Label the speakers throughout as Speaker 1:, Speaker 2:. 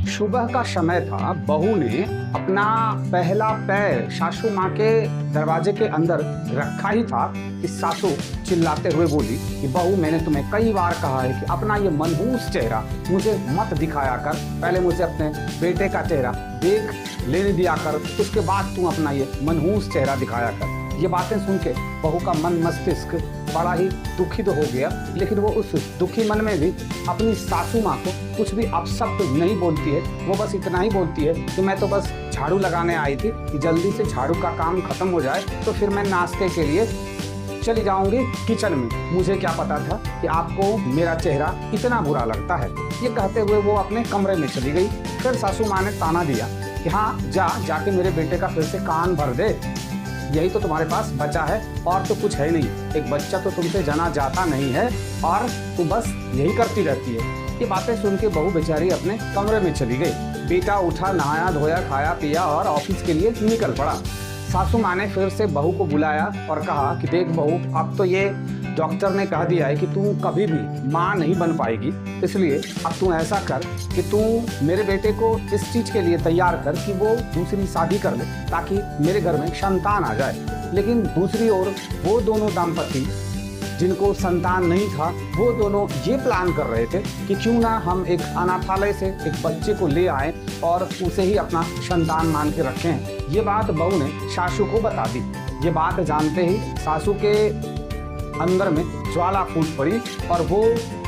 Speaker 1: सुबह का समय था। बहू ने अपना पहला पैर सासू माँ के दरवाजे के अंदर रखा ही था कि सासू चिल्लाते हुए बोली कि बहू, मैंने तुम्हें कई बार कहा है कि अपना ये मनहूस चेहरा मुझे मत दिखाया कर। पहले मुझे अपने बेटे का चेहरा देख लेने दिया कर, उसके बाद तू अपना ये मनहूस चेहरा दिखाया कर। ये बातें सुन के बहू का मन मस्तिष्क बड़ा ही दुखित हो गया, लेकिन वो उस दुखी मन में भी अपनी सासू माँ को कुछ भी अपशब्द नहीं बोलती है। वो बस इतना ही बोलती है कि मैं तो बस झाड़ू लगाने आई थी कि जल्दी से झाड़ू का काम खत्म हो जाए तो फिर मैं नाश्ते के लिए चली जाऊंगी किचन में। मुझे क्या पता था कि आपको मेरा चेहरा इतना बुरा लगता है। ये कहते हुए वो अपने कमरे में चली गई। फिर सासू माँ ने ताना दिया कि हाँ, जाके मेरे बेटे का फिर से कान भर दे, यही तो तुम्हारे पास बचा है और तो कुछ है नहीं। एक बच्चा तो तुमसे जना जाता नहीं है और तू बस यही करती रहती है। ये बातें सुन के बहू बेचारी अपने कमरे में चली गई। बेटा उठा, नहाया धोया, खाया पिया और ऑफिस के लिए निकल पड़ा। सासू माँ ने फिर से बहू को बुलाया और कहा कि देख बहू, अब तो ये डॉक्टर ने कह दिया है कि तू कभी भी माँ नहीं बन पाएगी, इसलिए अब तू ऐसा कर कि तू मेरे बेटे को इस चीज़ के लिए तैयार कर कि वो दूसरी शादी कर ले ताकि मेरे घर में संतान आ जाए। लेकिन दूसरी ओर वो दोनों दाम्पत्य जिनको संतान नहीं था, वो दोनों ये प्लान कर रहे थे कि क्यों ना हम एक अनाथालय से एक बच्चे को ले आएं और उसे ही अपना संतान मान के रखें। ये बात बहू ने सासू को बता दी। ये बात जानते ही सासू के अंदर में ज्वाला फूट पड़ी और वो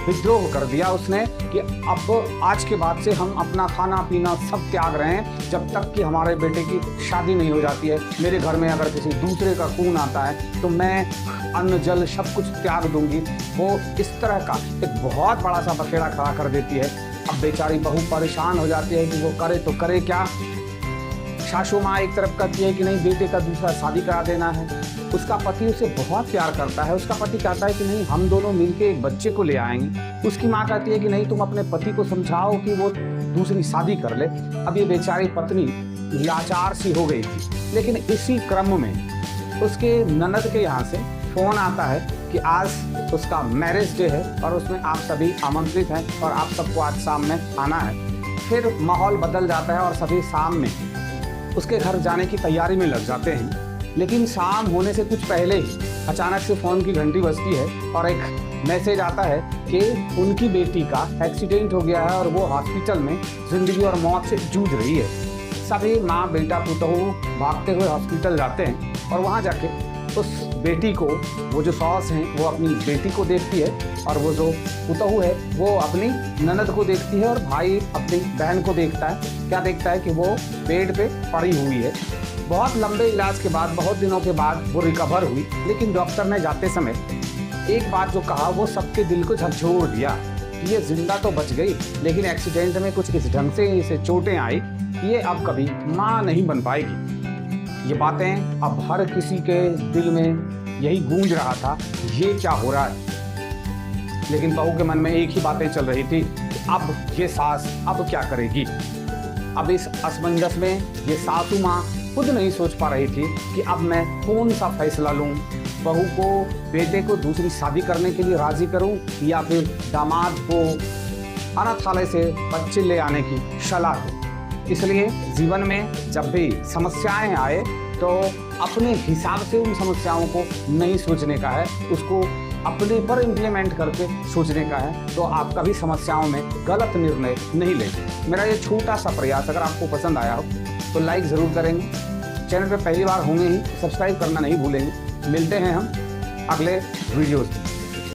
Speaker 1: विद्रोह कर दिया उसने कि अब आज के बाद से हम अपना खाना पीना सब त्याग रहे हैं जब तक कि हमारे बेटे की शादी नहीं हो जाती है। मेरे घर में अगर किसी दूसरे का खून आता है तो मैं अन्न जल सब कुछ त्याग दूंगी। वो इस तरह का एक बहुत बड़ा सा बखेड़ा खड़ा कर देती है। अब बेचारी बहू परेशान हो जाती है कि वो करे तो करे क्या। सासू माँ एक तरफ कहती है कि नहीं, बेटे का दूसरा शादी करा देना है। उसका पति उसे बहुत प्यार करता है। उसका पति कहता है कि नहीं, हम दोनों मिलके एक बच्चे को ले आएंगे। उसकी माँ कहती है कि नहीं, तुम अपने पति को समझाओ कि वो दूसरी शादी कर ले। अब ये बेचारी पत्नी लाचार सी हो गई थी। लेकिन इसी क्रम में उसके ननद के यहाँ से फोन आता है कि आज उसका मैरिज डे है और उसमें आप सभी आमंत्रित हैं और आप सबको आज शाम में आना है। फिर माहौल बदल जाता है और सभी शाम में उसके घर जाने की तैयारी में लग जाते हैं। लेकिन शाम होने से कुछ पहले ही अचानक से फ़ोन की घंटी बजती है और एक मैसेज आता है कि उनकी बेटी का एक्सीडेंट हो गया है और वो हॉस्पिटल में ज़िंदगी और मौत से जूझ रही है। सभी माँ बेटा पुतहू भागते हुए हॉस्पिटल जाते हैं और वहाँ जाके उस बेटी को, वो जो सास हैं वो अपनी बेटी को देखती है और वो जो पुतहू है वो अपनी ननद को देखती है और भाई अपनी बहन को देखता है। क्या देखता है कि वो बेड पे पड़ी हुई है। बहुत लंबे इलाज के बाद, बहुत दिनों के बाद वो रिकवर हुई। लेकिन डॉक्टर ने जाते समय एक बात जो कहा वो सबके दिल को झकझोर दिया कि ये जिंदा तो बच गई, लेकिन एक्सीडेंट में कुछ इस ढंग से इसे चोटें आई कि ये अब कभी माँ नहीं बन पाएगी। ये बातें अब हर किसी के दिल में यही गूंज रहा था, ये क्या हो रहा है। लेकिन बहू के मन में एक ही बातें चल रही थी, अब ये सास अब क्या करेगी। अब इस असमंजस में ये सासू माँ खुद नहीं सोच पा रही थी कि अब मैं कौन सा फैसला लूँ। बहू को, बेटे को दूसरी शादी करने के लिए राजी करूँ या फिर दामाद को अनाथालय से बच्चे ले आने की सलाह दूँ। इसलिए जीवन में जब भी समस्याएं आए तो अपने हिसाब से उन समस्याओं को नहीं सोचने का है, उसको अपने पर इम्प्लीमेंट करके सोचने का है। तो आप कभी समस्याओं में गलत निर्णय नहीं लेंगे। मेरा ये छोटा सा प्रयास अगर आपको पसंद आया हो तो लाइक ज़रूर करेंगे। चैनल पे पहली बार होंगे ही सब्सक्राइब करना नहीं भूलेंगे। मिलते हैं हम अगले वीडियोज़ में।